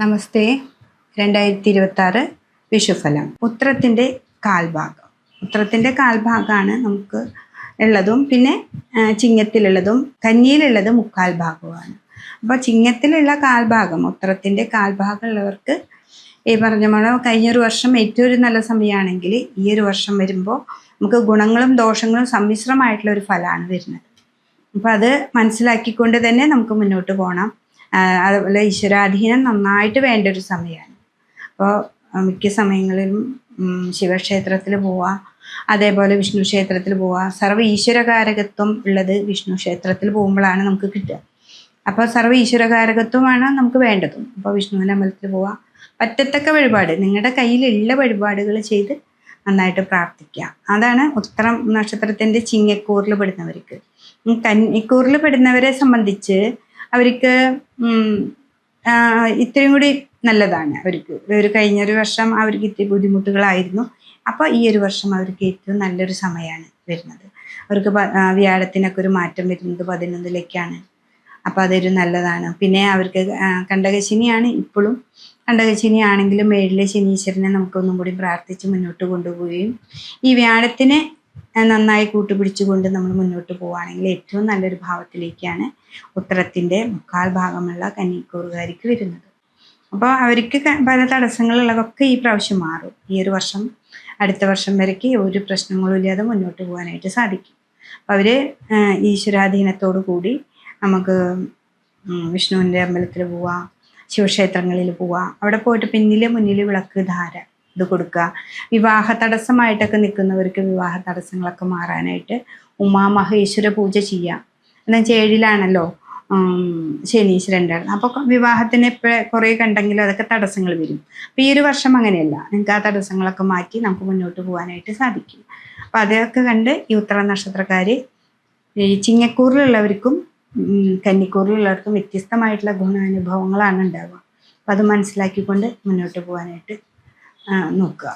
നമസ്തേ. 2026 വിഷുഫലം. ഉത്രത്തിൻ്റെ കാൽഭാഗം. ഉത്രത്തിൻ്റെ കാൽഭാഗമാണ് നമുക്ക് ഉള്ളതും, പിന്നെ ചിങ്ങത്തിലുള്ളതും കന്നിയിലുള്ളത് മുക്കാൽ ഭാഗവുമാണ്. അപ്പോൾ ചിങ്ങത്തിലുള്ള കാൽഭാഗം, ഉത്രത്തിൻ്റെ കാൽഭാഗം ഉള്ളവർക്ക് ഈ പറഞ്ഞ പോലെ കഴിഞ്ഞൊരു വർഷം ഏറ്റവും ഒരു നല്ല സമയമാണെങ്കിൽ ഈ ഒരു വർഷം വരുമ്പോൾ നമുക്ക് ഗുണങ്ങളും ദോഷങ്ങളും സമ്മിശ്രമായിട്ടുള്ള ഒരു ഫലമാണ് വരുന്നത്. അപ്പോൾ അത് മനസ്സിലാക്കിക്കൊണ്ട് തന്നെ നമുക്ക് മുന്നോട്ട് പോകണം. അതുപോലെ ഈശ്വരാധീനം നന്നായിട്ട് വേണ്ട ഒരു സമയമാണ്. അപ്പോൾ മിക്ക സമയങ്ങളിലും ശിവക്ഷേത്രത്തിൽ പോവുക, അതേപോലെ വിഷ്ണു ക്ഷേത്രത്തിൽ പോവുക. സർവ്വ ഈശ്വരകാരകത്വം ഉള്ളത് വിഷ്ണു ക്ഷേത്രത്തിൽ പോകുമ്പോഴാണ് നമുക്ക് കിട്ടുക. അപ്പോൾ സർവ്വ ഈശ്വരകാരകത്വമാണ് നമുക്ക് വേണ്ടതും. അപ്പോൾ വിഷ്ണുവിൻ്റെ അമ്പലത്തിൽ പോവുക, പറ്റത്തക്ക വഴിപാട് നിങ്ങളുടെ കയ്യിലുള്ള വഴിപാടുകൾ ചെയ്ത് നന്നായിട്ട് പ്രാർത്ഥിക്കുക. അതാണ് ഉത്രം നക്ഷത്രത്തിൻ്റെ ചിങ്ങക്കൂറിൽ പെടുന്നവർക്ക്. കന്നിക്കൂറിൽ പെടുന്നവരെ സംബന്ധിച്ച് അവർക്ക് ഇത്രയും കൂടി നല്ലതാണ്. അവർക്ക് ഒരു കഴിഞ്ഞൊരു വർഷം അവർക്ക് ഇത്തിരി ബുദ്ധിമുട്ടുകളായിരുന്നു. അപ്പോൾ ഈ ഒരു വർഷം അവർക്ക് ഏറ്റവും നല്ലൊരു സമയമാണ് വരുന്നത്. അവർക്ക് വ്യാഴത്തിനൊക്കെ ഒരു മാറ്റം വരുന്നത് 11ലേക്കാണ്. അപ്പോൾ അതൊരു നല്ലതാണ്. പിന്നെ അവർക്ക് കണ്ടകശനിയാണ് ഇപ്പോഴും. കണ്ടകശനി ആണെങ്കിലും 7ലെ ശനീശ്വരനെ നമുക്കൊന്നും കൂടി പ്രാർത്ഥിച്ച് മുന്നോട്ട് കൊണ്ടുപോവുകയും ഈ വ്യാഴത്തിനെ നന്നായി കൂട്ടുപിടിച്ചുകൊണ്ട് നമ്മൾ മുന്നോട്ട് പോവുകയാണെങ്കിൽ ഏറ്റവും നല്ലൊരു ഭാവത്തിലേക്കാണ് ഉത്തരത്തിൻ്റെ മുക്കാൽ ഭാഗമുള്ള കന്നിക്കൂറുകാർക്ക് വരുന്നത്. അപ്പോൾ അവർക്ക് പല തടസ്സങ്ങളുള്ളതൊക്കെ ഈ പ്രാവശ്യം മാറും. ഈ ഒരു വർഷം അടുത്ത വർഷം വരയ്ക്ക് ഒരു പ്രശ്നങ്ങളും ഇല്ലാതെ മുന്നോട്ട് പോകാനായിട്ട് സാധിക്കും. അപ്പോൾ അവർ ഈശ്വരാധീനത്തോടു കൂടി നമുക്ക് വിഷ്ണുവിൻ്റെ അമ്പലത്തിൽ പോവുക, ശിവക്ഷേത്രങ്ങളിൽ പോവുക. അവിടെ പോയിട്ട് മുന്നിൽ വിളക്ക് ധാര ഇത് കൊടുക്കുക. വിവാഹ തടസ്സമായിട്ടൊക്കെ നിൽക്കുന്നവർക്ക് വിവാഹ തടസ്സങ്ങളൊക്കെ മാറാനായിട്ട് ഉമാമഹേശ്വര പൂജ ചെയ്യുക. എന്നുവെച്ചാൽ 7ലാണല്ലോ ശനീശ്വരൻ്റെ. അപ്പോൾ വിവാഹത്തിന് കുറേ കണ്ടെങ്കിലും അതൊക്കെ തടസ്സങ്ങൾ വരും. അപ്പോൾ ഈ ഒരു വർഷം അങ്ങനെയല്ല, നിങ്ങൾക്ക് ആ തടസ്സങ്ങളൊക്കെ മാറ്റി നമുക്ക് മുന്നോട്ട് പോകാനായിട്ട് സാധിക്കും. അപ്പോൾ അതൊക്കെ കണ്ട് ഈ ഉത്തര നക്ഷത്രക്കാർ ഈ ചിങ്ങക്കൂറിലുള്ളവർക്കും കന്നിക്കൂറിലുള്ളവർക്കും വ്യത്യസ്തമായിട്ടുള്ള ഗുണാനുഭവങ്ങളാണ് ഉണ്ടാവുക. അപ്പോൾ അത് മനസ്സിലാക്കിക്കൊണ്ട് മുന്നോട്ട് പോകാനായിട്ട് നോക്കുക.